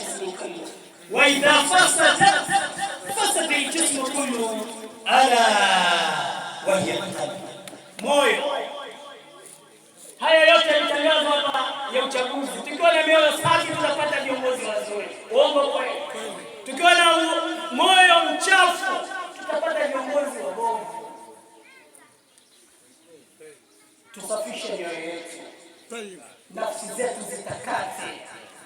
جسمكم وإذا فسد الجسم كله ألا وهي القلب. Moyo. Haya yote yalitangazwa hapa ya uchaguzi. Tukiwa na mioyo safi tutapata viongozi wazuri. Uongo kweli? Tukiwa na moyo mchafu tutapata viongozi wabovu. Tusafishe mioyo yetu, nafsi zetu zitakate,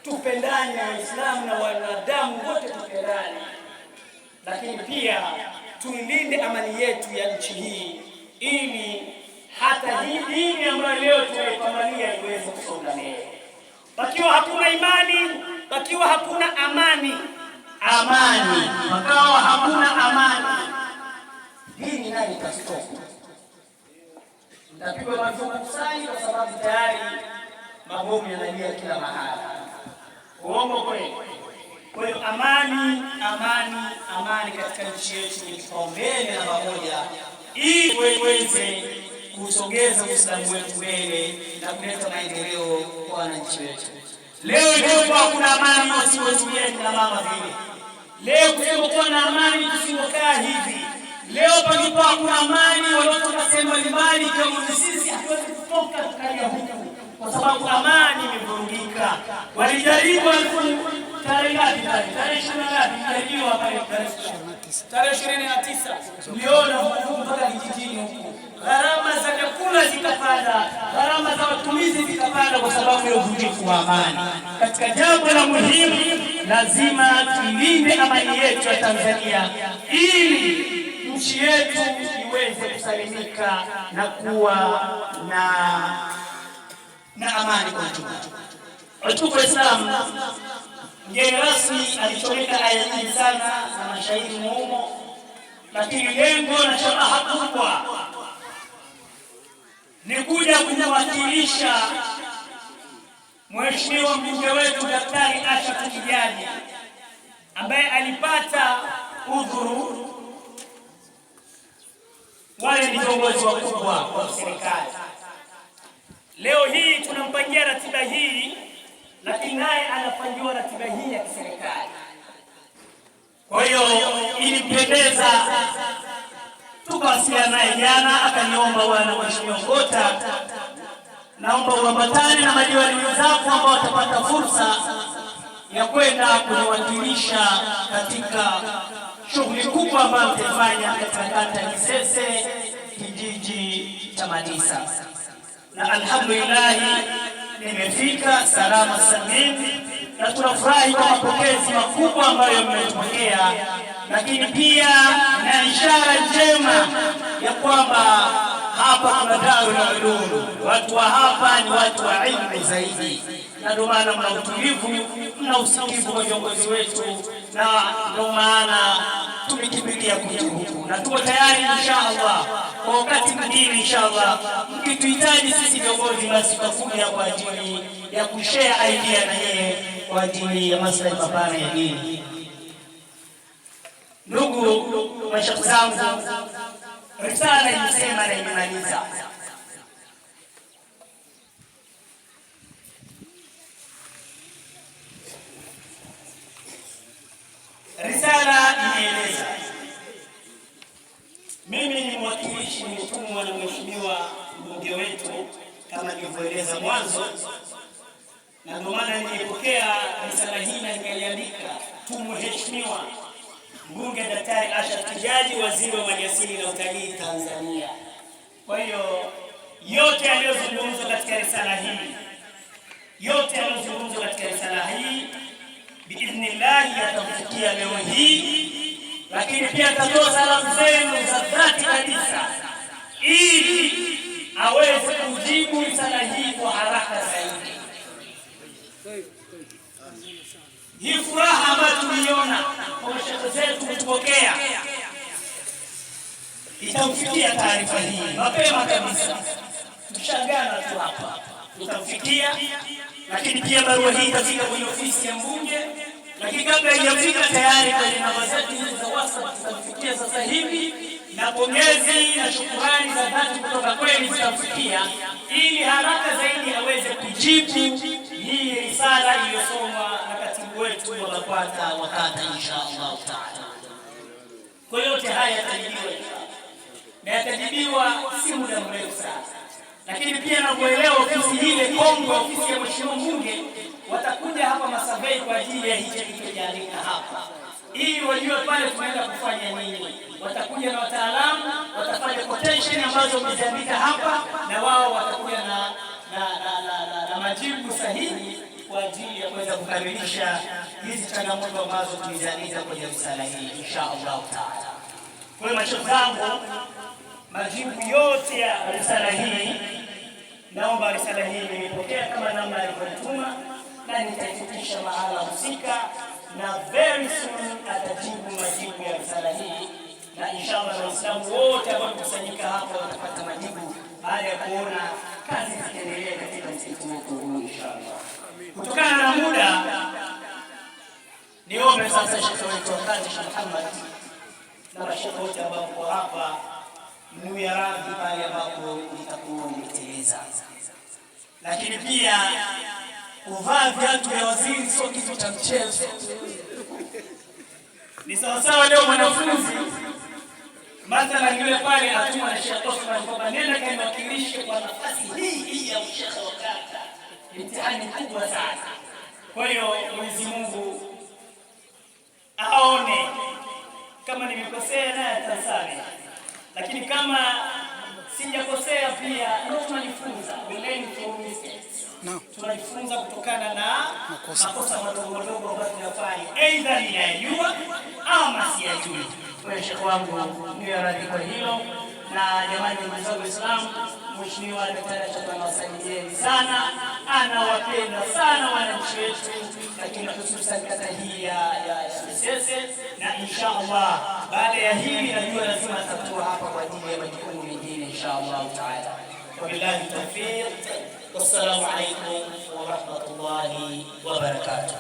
tupendane Waislamu na wanadamu wote tupendane, lakini pia tuilinde amani yetu ya nchi hii ili hata hii dini ambayo leo tunaipambania iweze kusonga mbele. Pakiwa hakuna imani, pakiwa hakuna amani, pakawa hakuna amani, dini nayo itastoka. Napigwa mafukusani kwa sababu tayari mabomu yanalia kila mahali. Uongo kweli? Kwa hiyo amani katika nchi yetu ni kipaumbele namba moja, ili tuweze kusogeza Uislamu wetu mbele na kuleta maendeleo kwa wananchi wetu. Leo ilikuwa kuna amani tusiwetueni na mama vile. Leo kulikuwa na amani tusipokaa hivi. Leo palipo hakuna amani waliotoka sehemu mbalimbali kama sisi hatuwezi kutoka tukaja huku kwa sababu amani imevurugika. Walijaribu tarehe ngapi? Tarehe 20 walijaribu pale tarehe 29. Tuliona huko mpaka vijijini huko. Gharama za chakula zikapanda, gharama za matumizi zikapanda kwa sababu ya uvunjifu wa amani. Katika jambo la muhimu lazima tulinde amani yetu ya Tanzania ili nchi yetu iweze kusalimika na kuwa na amani kwa ujumla. Watukufu wa Islam, mgeni rasmi alichomeka aya nyingi sana na mashairi muhimu, lakini lengo na shabaha kubwa ni kuja kumwakilisha Mheshimiwa mbunge wetu Daktari Asha Kijaji ambaye alipata udhuru. Wale ni viongozi wakubwa wa serikali. Leo hii tunampangia ratiba hii, lakini naye anapangiwa ratiba hii ya kiserikali. Kwa hiyo ilimpendeza tukawasiliana naye jana, akaniomba bwana Mheshimiwa Ngota, naomba uambatane na madiwani wenzako ambao watapata fursa ya kwenda kuniwakilisha katika shughuli kubwa ambayo tutafanya katika kata ya Kisese, kijiji cha Madisa. Na alhamdulillah nimefika salama salimini, na tunafurahi kwa mapokezi makubwa ambayo mmetupokea, lakini pia na ishara njema ya kwamba hapa kuna Darul Ulum. Watu wa hapa ni watu wa ilmu zaidi, na ndio maana mna utulivu, mna usikivu kwa viongozi wetu, na ndio maana tumekimbilia kuja huku na tuko tayari inshallah kwa wakati mwingine inshallah. Mkituhitaji sisi viongozi, basi tutakuja kwa ajili ya kushare idea na yeye kwa ajili ya maslahi mapana ya dini. Ndugu mashaikh zangu, risala inasema na imemaliza. Risala inaeleza, mimi ni mwakilishi mtumwa na mheshimiwa mbunge wetu kama nilivyoeleza mwanzo, na ndio maana nilipokea risala hii na nikaiandika Mheshimiwa Mbunge Daktari Asha Kijaji, Waziri wa Maliasili na Utalii Tanzania. Kwa hiyo yote yaliyozungumzwa katika risala hii biidhnillah yatafikia leo hii, lakini pia atatoa salamu zenu za dhati kabisa ili aweze kujibu risala hii kwa haraka zaidi. Hii furaha ambayo tuliona kwa mashaikh zetu kutupokea itamfikia taarifa hii mapema kabisa. Tushangana tu hapa, tutamfikia, lakini pia barua hii itafika kwenye ofisi ya mbunge, lakini kabla haijafika tayari kwenye namba zetu hizi za WhatsApp tutamfikia sasa hivi, na pongezi na shukrani za dhati kutoka kwenu zitamfikia ili haraka zaidi aweze kujibu hii risala iliyosomwa na katibu wetu wetu wa BAKWATA wa kata insha Allah taala. Kwa yote haya yatajibiwa na yatajibiwa si muda mrefu sana, lakini pia na kuelewa ofisi hile Kongo, ofisi ya mheshimiwa mbunge watakuja hapa Masavei kwa ajili ya hicho kilichoandika hapa, ili wajue pale tunaenda kufanya nini. Watakuja na wataalamu, watafanya quotation ambazo wameziandika hapa, na wao watakuja na majibu sahihi kwa ajili ya kuweza kukamilisha hizi changamoto ambazo tuliziandika kwenye risala hii insha Allah taala. Kwa hiyo mashauri zangu, majibu yote ya risala hii, naomba risala hii nimepokea kama namna alivyotuma na nitaifikisha mahala husika, na very soon atajibu majibu ya risala hii, na inshallah Waislamu wote ambao wamekusanyika hapa watapata majibu baada ya kuona kazi zikiendelea katika msitu wetu huu inshallah. Kutokana na muda, niombe sasa shekhe wetu wa kazi Sheikh Muhammad na mashekhe wote ambao wako hapa mniwe radhi pale ambapo nitakuwa nimeteleza, lakini pia kuvaa viatu vya waziri sio kitu cha mchezo. Ni sawasawa leo mwanafunzi mathalan yule pale atumwa na Sheikh Osman kwamba nenda kaniwakilishe kwa nafasi hii ya ushekhe wa kata, mtihani mkubwa sana. Kwa hiyo Mwenyezi Mungu aone kama nimekosea naye atasamehe, lakini kama sijakosea pia tunajifunza, tunajifunza kutokana na makosa madogo madogo ambayo tunafanya, aidha ninayajua ama siyajui. Kwa Sheikh wangu ni radhi kwa hilo, na jamani wa Uislamu, Mheshimiwa Daktari Shabani wasaidieni sana, anawapenda sana wananchi wetu, lakini hususan kata hii ya Misese, na insha Allah baada ya hili najua lazima atakuwa hapa kwa ajili ya majukumu mengine insha Allah taala. Wabillahi tawfiq, wassalamu alaykum wa rahmatullahi wa barakatuh.